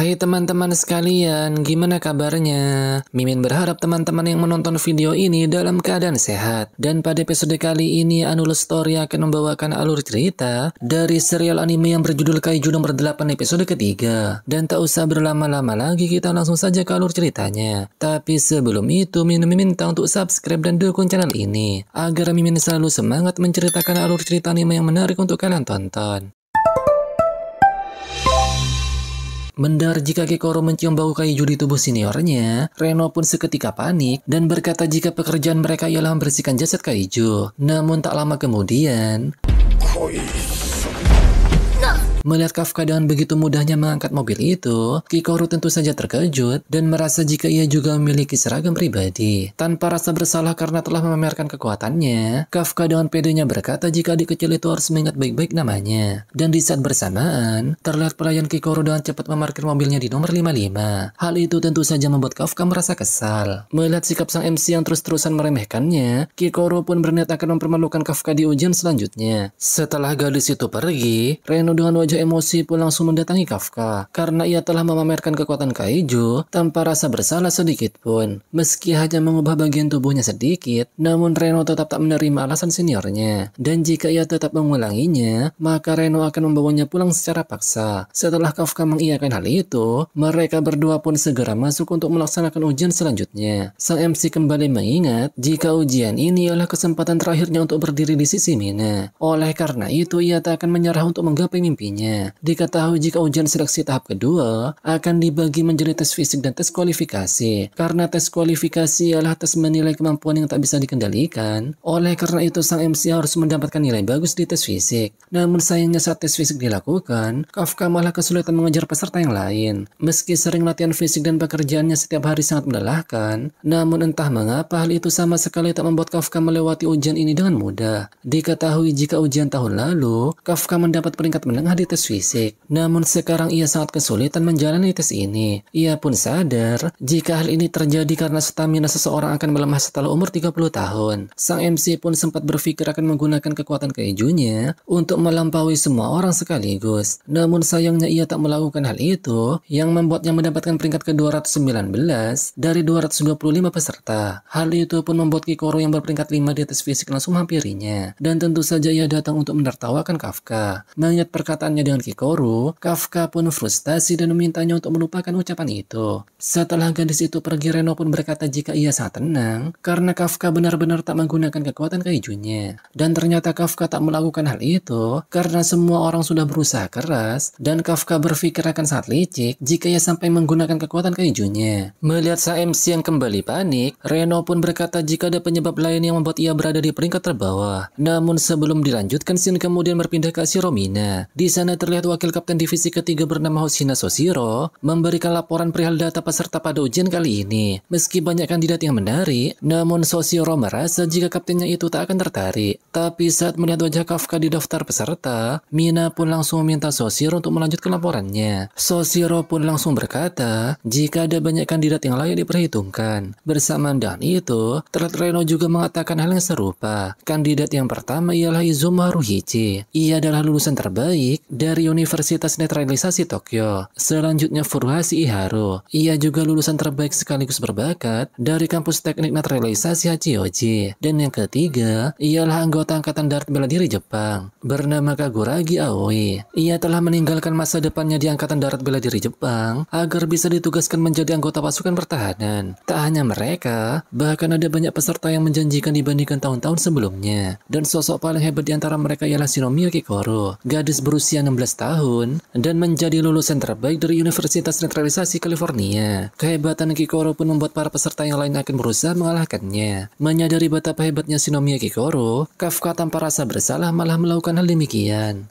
Hai teman-teman sekalian, gimana kabarnya? Mimin berharap teman-teman yang menonton video ini dalam keadaan sehat. Dan pada episode kali ini, Anulus Story akan membawakan alur cerita dari serial anime yang berjudul Kaiju nomor 8 episode ketiga. Dan tak usah berlama-lama lagi, kita langsung saja ke alur ceritanya. Tapi sebelum itu, Mimin minta untuk subscribe dan dukung channel ini, agar Mimin selalu semangat menceritakan alur cerita anime yang menarik untuk kalian tonton. Mendengar jika Kikoro mencium bau kaiju di tubuh seniornya, Reno pun seketika panik dan berkata jika pekerjaan mereka ialah membersihkan jasad kaiju. Namun tak lama kemudian, melihat Kafka dengan begitu mudahnya mengangkat mobil itu, Kikoro tentu saja terkejut dan merasa jika ia juga memiliki seragam pribadi. Tanpa rasa bersalah karena telah memamerkan kekuatannya, Kafka dengan pedenya berkata jika adik kecil itu harus mengingat baik-baik namanya. Dan di saat bersamaan, terlihat pelayan Kikoro dengan cepat memarkir mobilnya di nomor 55. Hal itu tentu saja membuat Kafka merasa kesal. Melihat sikap sang MC yang terus-terusan meremehkannya, Kikoro pun berniat akan mempermalukan Kafka di ujian selanjutnya. Setelah gadis itu pergi, Reno dengan wajah emosi pun langsung mendatangi Kafka karena ia telah memamerkan kekuatan kaiju tanpa rasa bersalah sedikit pun. Meski hanya mengubah bagian tubuhnya sedikit, namun Reno tetap tak menerima alasan seniornya. Dan jika ia tetap mengulanginya, maka Reno akan membawanya pulang secara paksa. Setelah Kafka mengiyakan hal itu, mereka berdua pun segera masuk untuk melaksanakan ujian selanjutnya. Sang MC kembali mengingat jika ujian ini adalah kesempatan terakhirnya untuk berdiri di sisi Mina. Oleh karena itu, ia tak akan menyerah untuk menggapai mimpinya. Diketahui jika ujian seleksi tahap kedua akan dibagi menjadi tes fisik dan tes kualifikasi. Karena tes kualifikasi adalah tes menilai kemampuan yang tak bisa dikendalikan. Oleh karena itu, sang MC harus mendapatkan nilai bagus di tes fisik. Namun sayangnya saat tes fisik dilakukan, Kafka malah kesulitan mengejar peserta yang lain. Meski sering latihan fisik dan pekerjaannya setiap hari sangat melelahkan, namun entah mengapa hal itu sama sekali tak membuat Kafka melewati ujian ini dengan mudah. Diketahui jika ujian tahun lalu, Kafka mendapat peringkat menengah di tes fisik. Namun sekarang ia sangat kesulitan menjalani tes ini. Ia pun sadar jika hal ini terjadi karena stamina seseorang akan melemah setelah umur 30 tahun. Sang MC pun sempat berpikir akan menggunakan kekuatan kaijunya untuk melampaui semua orang sekaligus. Namun sayangnya ia tak melakukan hal itu, yang membuatnya mendapatkan peringkat ke-219 dari 225 peserta. Hal itu pun membuat Kikoro yang berperingkat 5 di tes fisik langsung menghampirinya. Dan tentu saja ia datang untuk menertawakan Kafka. Mengingat perkataannya dengan Kikoro, Kafka pun frustasi dan memintanya untuk melupakan ucapan itu. Setelah gadis itu pergi, Reno pun berkata jika ia sangat tenang karena Kafka benar-benar tak menggunakan kekuatan kaijunya. Dan ternyata Kafka tak melakukan hal itu karena semua orang sudah berusaha keras dan Kafka berpikir akan sangat licik jika ia sampai menggunakan kekuatan kaijunya. Melihat sang MC yang kembali panik, Reno pun berkata jika ada penyebab lain yang membuat ia berada di peringkat terbawah. Namun sebelum dilanjutkan, scene kemudian berpindah ke Shiromina. Di sana terlihat wakil kapten divisi ketiga bernama Hoshina Soshiro memberikan laporan perihal data peserta pada ujian kali ini. Meski banyak kandidat yang menarik, namun Soshiro merasa jika kaptennya itu tak akan tertarik. Tapi saat melihat wajah Kafka di daftar peserta, Mina pun langsung meminta Soshiro untuk melanjutkan laporannya. Soshiro pun langsung berkata jika ada banyak kandidat yang layak diperhitungkan. Bersamaan dengan itu, terlihat Reno juga mengatakan hal yang serupa. Kandidat yang pertama ialah Izuma Haruhichi. Ia adalah lulusan terbaik dari Universitas Netralisasi Tokyo. Selanjutnya Furuhashi Iharu. Ia juga lulusan terbaik sekaligus berbakat dari kampus teknik netralisasi Hachioji. Dan yang ketiga ialah anggota angkatan darat bela diri Jepang bernama Kaguragi Aoi. Ia telah meninggalkan masa depannya di angkatan darat bela diri Jepang agar bisa ditugaskan menjadi anggota pasukan pertahanan. Tak hanya mereka, bahkan ada banyak peserta yang menjanjikan dibandingkan tahun-tahun sebelumnya. Dan sosok paling hebat di antara mereka ialah Shinomiya Kikoro, gadis berusia 16 tahun dan menjadi lulusan terbaik dari Universitas Netralisasi California. Kehebatan Kikoro pun membuat para peserta yang lain akan berusaha mengalahkannya. Menyadari betapa hebatnya Shinomiya Kikoro, Kafka tanpa rasa bersalah malah melakukan hal demikian.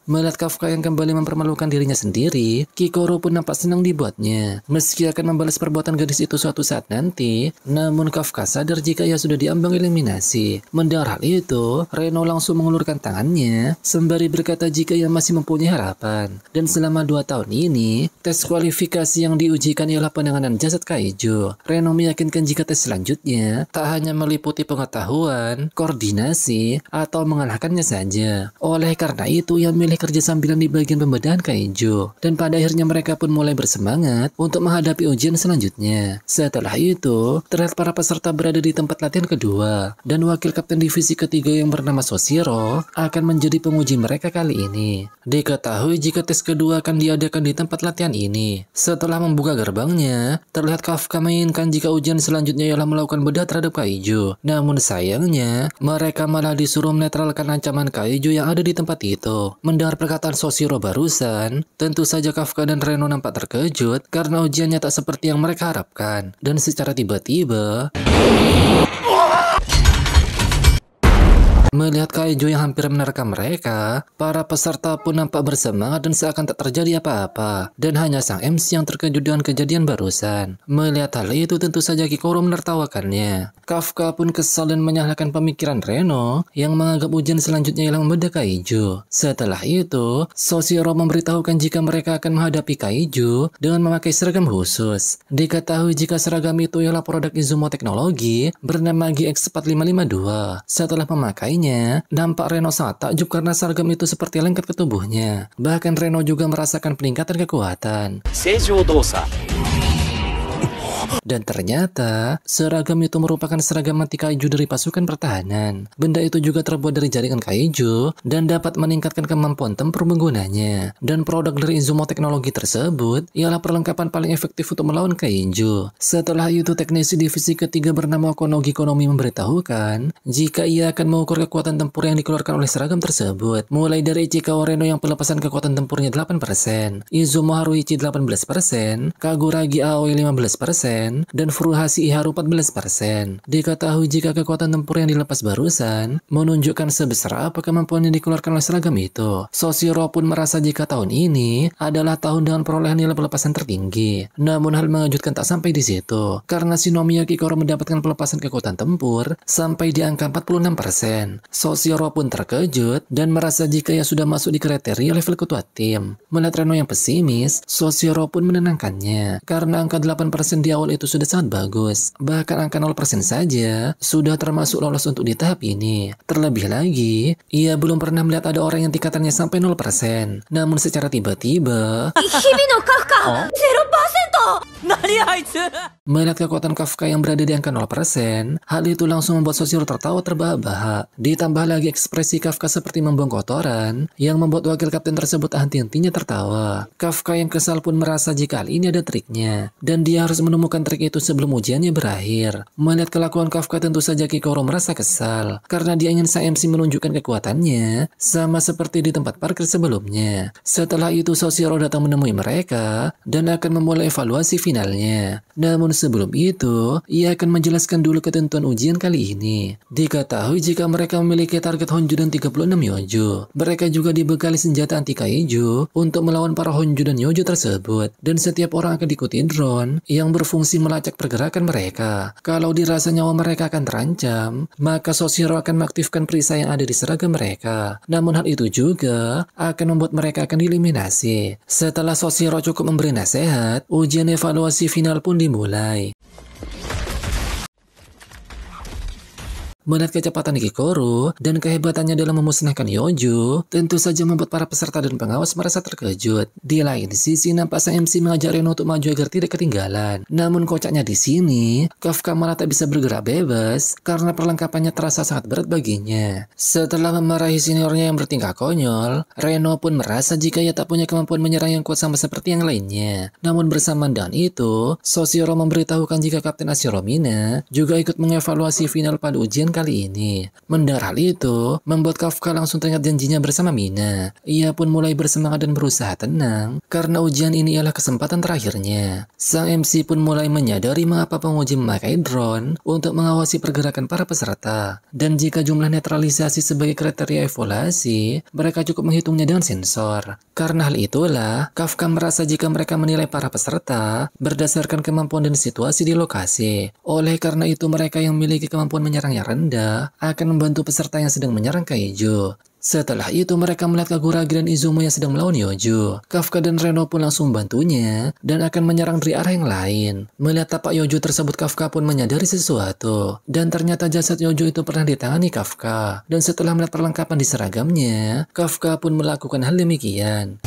Melihat Kafka yang kembali mempermalukan dirinya sendiri, Kikoro pun nampak senang dibuatnya. Meski akan membalas perbuatan gadis itu suatu saat nanti, namun Kafka sadar jika ia sudah diambang eliminasi. Mendengar hal itu, Reno langsung mengulurkan tangannya, sembari berkata jika ia masih mempunyai harapan. Dan selama 2 tahun ini, tes kualifikasi yang diujikan ialah penanganan jasad kaiju. Reno meyakinkan jika tes selanjutnya tak hanya meliputi pengetahuan, koordinasi, atau mengalahkannya saja. Oleh karena itu, ia milih kerja sambilan di bagian pembedahan kaiju. Dan pada akhirnya mereka pun mulai bersemangat untuk menghadapi ujian selanjutnya. Setelah itu, terlihat para peserta berada di tempat latihan kedua. Dan wakil kapten divisi ketiga yang bernama Soshiro akan menjadi penguji mereka kali ini. Diketahui jika tes kedua akan diadakan di tempat latihan ini. Setelah membuka gerbangnya, terlihat Kafka menginginkan jika ujian selanjutnya ialah melakukan bedah terhadap kaiju. Namun sayangnya, mereka malah disuruh menetralkan ancaman kaiju yang ada di tempat itu. Mendengar perkataan Soshiro barusan, tentu saja Kafka dan Reno nampak terkejut karena ujiannya tak seperti yang mereka harapkan. Dan secara tiba-tiba, melihat kaiju yang hampir menerkam mereka, para peserta pun nampak bersemangat dan seakan tak terjadi apa-apa. Dan hanya sang MC yang terkejut dengan kejadian barusan. Melihat hal itu tentu saja Kikoro menertawakannya. Kafka pun kesal dan menyalahkan pemikiran Reno yang menganggap ujian selanjutnya ialah membedah kaiju. Setelah itu, Soshiro memberitahukan jika mereka akan menghadapi kaiju dengan memakai seragam khusus. Diketahui jika seragam itu ialah produk Izumo Teknologi bernama GX4552. Setelah memakainya, nampak Reno sangat takjub karena seragam itu seperti lengket ke tubuhnya. Bahkan Reno juga merasakan peningkatan kekuatan. Dan ternyata, seragam itu merupakan seragam anti kaiju dari pasukan pertahanan. Benda itu juga terbuat dari jaringan kaiju dan dapat meningkatkan kemampuan tempur penggunanya. Dan produk dari Izumo Teknologi tersebut ialah perlengkapan paling efektif untuk melawan kaiju. Setelah itu, teknisi divisi ketiga bernama Konogi Konomi memberitahukan jika ia akan mengukur kekuatan tempur yang dikeluarkan oleh seragam tersebut. Mulai dari Ichikawa Reno yang pelepasan kekuatan tempurnya 8%, Izumo Haruichi 18%, Kaguragi Aoi 15%, dan Furuhashi Iharu 14%. Diketahui jika kekuatan tempur yang dilepas barusan menunjukkan sebesar apa kemampuan yang dikeluarkan oleh seragam itu. Soshiro pun merasa jika tahun ini adalah tahun dengan perolehan nilai pelepasan tertinggi. Namun hal mengejutkan tak sampai di situ, karena Shinomiya Kikoro mendapatkan pelepasan kekuatan tempur sampai di angka 46%. Soshiro pun terkejut dan merasa jika ia sudah masuk di kriteria level ketua tim. Melihat Reno yang pesimis, Soshiro pun menenangkannya, karena angka 8% di awal itu sudah sangat bagus. Bahkan angka 0% saja sudah termasuk lolos untuk di tahap ini. Terlebih lagi, ia belum pernah melihat ada orang yang tingkatannya sampai 0%. Namun secara tiba-tiba, melihat kekuatan Kafka yang berada di angka 0%, hal itu langsung membuat Soshiro tertawa terbahak-bahak. Ditambah lagi ekspresi Kafka seperti membuang kotoran, yang membuat wakil kapten tersebut henti-hentinya tertawa. Kafka yang kesal pun merasa jika hal ini ada triknya, dan dia harus menemukan trik itu sebelum ujiannya berakhir. Melihat kelakuan Kafka tentu saja Kikoro merasa kesal, karena dia ingin sang MC menunjukkan kekuatannya, sama seperti di tempat parkir sebelumnya. Setelah itu Soshiro datang menemui mereka, dan akan memulai evaluasi finalnya. Namun sebelum itu, ia akan menjelaskan dulu ketentuan ujian kali ini. Diketahui jika mereka memiliki target Honju dan 36 Yojo. Mereka juga dibekali senjata anti kaiju untuk melawan para Honju dan Yojo tersebut. Dan setiap orang akan diikuti drone yang berfungsi melacak pergerakan mereka. Kalau dirasa nyawa mereka akan terancam, maka Soshiro akan mengaktifkan perisai yang ada di seragam mereka. Namun hal itu juga akan membuat mereka akan dieliminasi. Setelah Soshiro cukup memberi nasihat, ujian evaluasi final pun dimulai. Melihat kecepatan Kikoro dan kehebatannya dalam memusnahkan Yojo, tentu saja membuat para peserta dan pengawas merasa terkejut. Di lain sisi, nampak sang MC mengajak Reno untuk maju agar tidak ketinggalan. Namun kocaknya di sini, Kafka malah tak bisa bergerak bebas karena perlengkapannya terasa sangat berat baginya. Setelah memarahi seniornya yang bertingkah konyol, Reno pun merasa jika ia tak punya kemampuan menyerang yang kuat sama seperti yang lainnya. Namun bersamaan dengan itu, Soshiro memberitahukan jika Kapten Ashiro Mina juga ikut mengevaluasi final pada ujian kali ini. Mendengar hal itu, membuat Kafka langsung teringat janjinya bersama Mina. Ia pun mulai bersemangat dan berusaha tenang, karena ujian ini ialah kesempatan terakhirnya. Sang MC pun mulai menyadari mengapa penguji memakai drone untuk mengawasi pergerakan para peserta. Dan jika jumlah netralisasi sebagai kriteria evaluasi, mereka cukup menghitungnya dengan sensor. Karena hal itulah, Kafka merasa jika mereka menilai para peserta berdasarkan kemampuan dan situasi di lokasi. Oleh karena itu, mereka yang memiliki kemampuan menyerang yang rendah akan membantu peserta yang sedang menyerang Kaiju. Setelah itu mereka melihat Kaguragi dan Izumo yang sedang melawan Yojo. Kafka dan Reno pun langsung membantunya dan akan menyerang dari arah yang lain. Melihat tapak Yojo tersebut, Kafka pun menyadari sesuatu. Dan ternyata jasad Yojo itu pernah ditangani Kafka. Dan setelah melihat perlengkapan di seragamnya, Kafka pun melakukan hal demikian.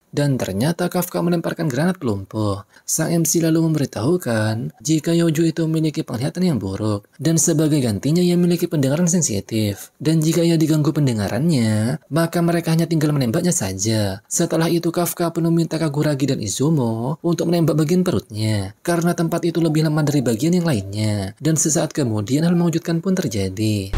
Dan ternyata Kafka melemparkan granat pelumpuh. Sang MC lalu memberitahukan jika Yojo itu memiliki penglihatan yang buruk, dan sebagai gantinya ia memiliki pendengaran sensitif. Dan jika ia diganggu pendengarannya, maka mereka hanya tinggal menembaknya saja. Setelah itu Kafka pun meminta Kaguragi dan Izumo untuk menembak bagian perutnya, karena tempat itu lebih lemah dari bagian yang lainnya. Dan sesaat kemudian hal mengejutkan pun terjadi.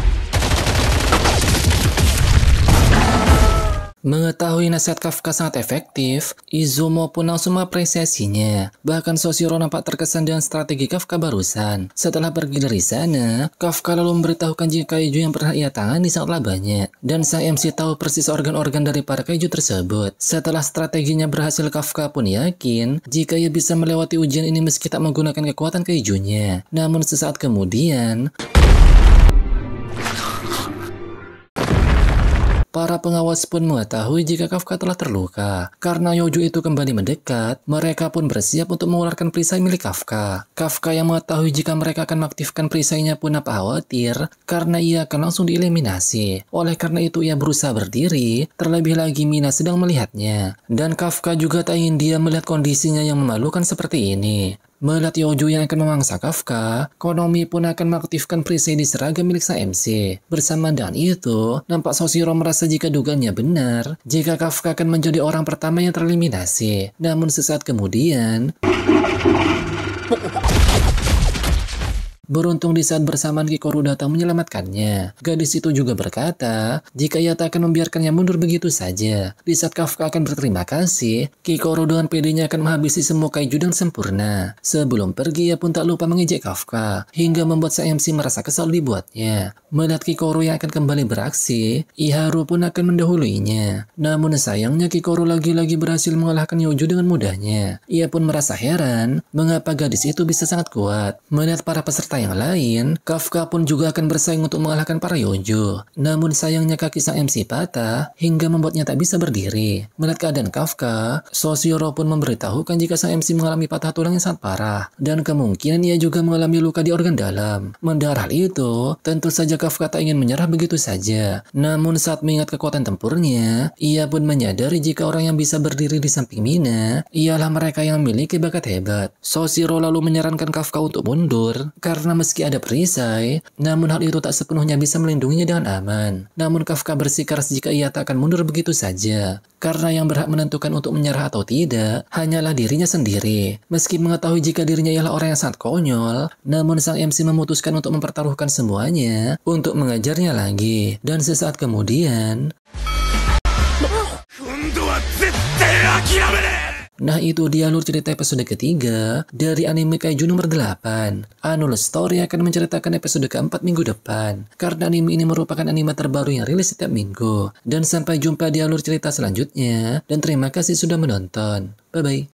Mengetahui nasihat Kafka sangat efektif, Izumo pun langsung mengapresiasinya. Bahkan Soshiro nampak terkesan dengan strategi Kafka barusan. Setelah pergi dari sana, Kafka lalu memberitahukan jika kaiju yang pernah ia tangani sangatlah banyak. Dan sang MC tahu persis organ-organ dari para kaiju tersebut. Setelah strateginya berhasil, Kafka pun yakin jika ia bisa melewati ujian ini meski tak menggunakan kekuatan kaijunya. Namun sesaat kemudian, para pengawas pun mengetahui jika Kafka telah terluka. Karena Yojo itu kembali mendekat, mereka pun bersiap untuk mengeluarkan perisai milik Kafka. Kafka yang mengetahui jika mereka akan mengaktifkan perisainya pun apa khawatir, karena ia akan langsung dieliminasi. Oleh karena itu ia berusaha berdiri, terlebih lagi Mina sedang melihatnya. Dan Kafka juga tak ingin dia melihat kondisinya yang memalukan seperti ini. Melihat Yojo yang akan memangsa Kafka, Konomi pun akan mengaktifkan perisai di seragam milik sang MC. Bersama dengan itu, nampak Soshiro merasa jika dugaannya benar, jika Kafka akan menjadi orang pertama yang tereliminasi. Namun sesaat kemudian, beruntung di saat bersamaan Kikoru datang menyelamatkannya. Gadis itu juga berkata jika ia tak akan membiarkannya mundur begitu saja. Di saat Kafka akan berterima kasih, Kikoru dengan pedenya akan menghabisi semua kaiju dengan sempurna. Sebelum pergi ia pun tak lupa mengejek Kafka, hingga membuat sang MC merasa kesal dibuatnya. Melihat Kikoru yang akan kembali beraksi, Iharu pun akan mendahuluinya. Namun sayangnya Kikoru lagi-lagi berhasil mengalahkan Yojo dengan mudahnya. Ia pun merasa heran mengapa gadis itu bisa sangat kuat. Melihat para peserta yang lain, Kafka pun juga akan bersaing untuk mengalahkan para Yojo. Namun sayangnya kaki sang MC patah hingga membuatnya tak bisa berdiri. Melihat keadaan Kafka, Soshiro pun memberitahukan jika sang MC mengalami patah tulang yang sangat parah dan kemungkinan ia juga mengalami luka di organ dalam. Mendengar hal itu, tentu saja Kafka tak ingin menyerah begitu saja. Namun saat mengingat kekuatan tempurnya, ia pun menyadari jika orang yang bisa berdiri di samping Mina ialah mereka yang memiliki bakat hebat. Soshiro lalu menyarankan Kafka untuk mundur karena meski ada perisai, namun hal itu tak sepenuhnya bisa melindunginya dengan aman. Namun Kafka bersikeras jika ia tak akan mundur begitu saja, karena yang berhak menentukan untuk menyerah atau tidak hanyalah dirinya sendiri. Meski mengetahui jika dirinya ialah orang yang sangat konyol, namun sang MC memutuskan untuk mempertaruhkan semuanya untuk mengajarnya lagi. Dan sesaat kemudian, nah itu dia alur cerita episode ketiga dari anime Kaiju nomor 8. Annual Story akan menceritakan episode keempat minggu depan, karena anime ini merupakan anime terbaru yang rilis setiap minggu. Dan sampai jumpa di alur cerita selanjutnya, dan terima kasih sudah menonton. Bye-bye.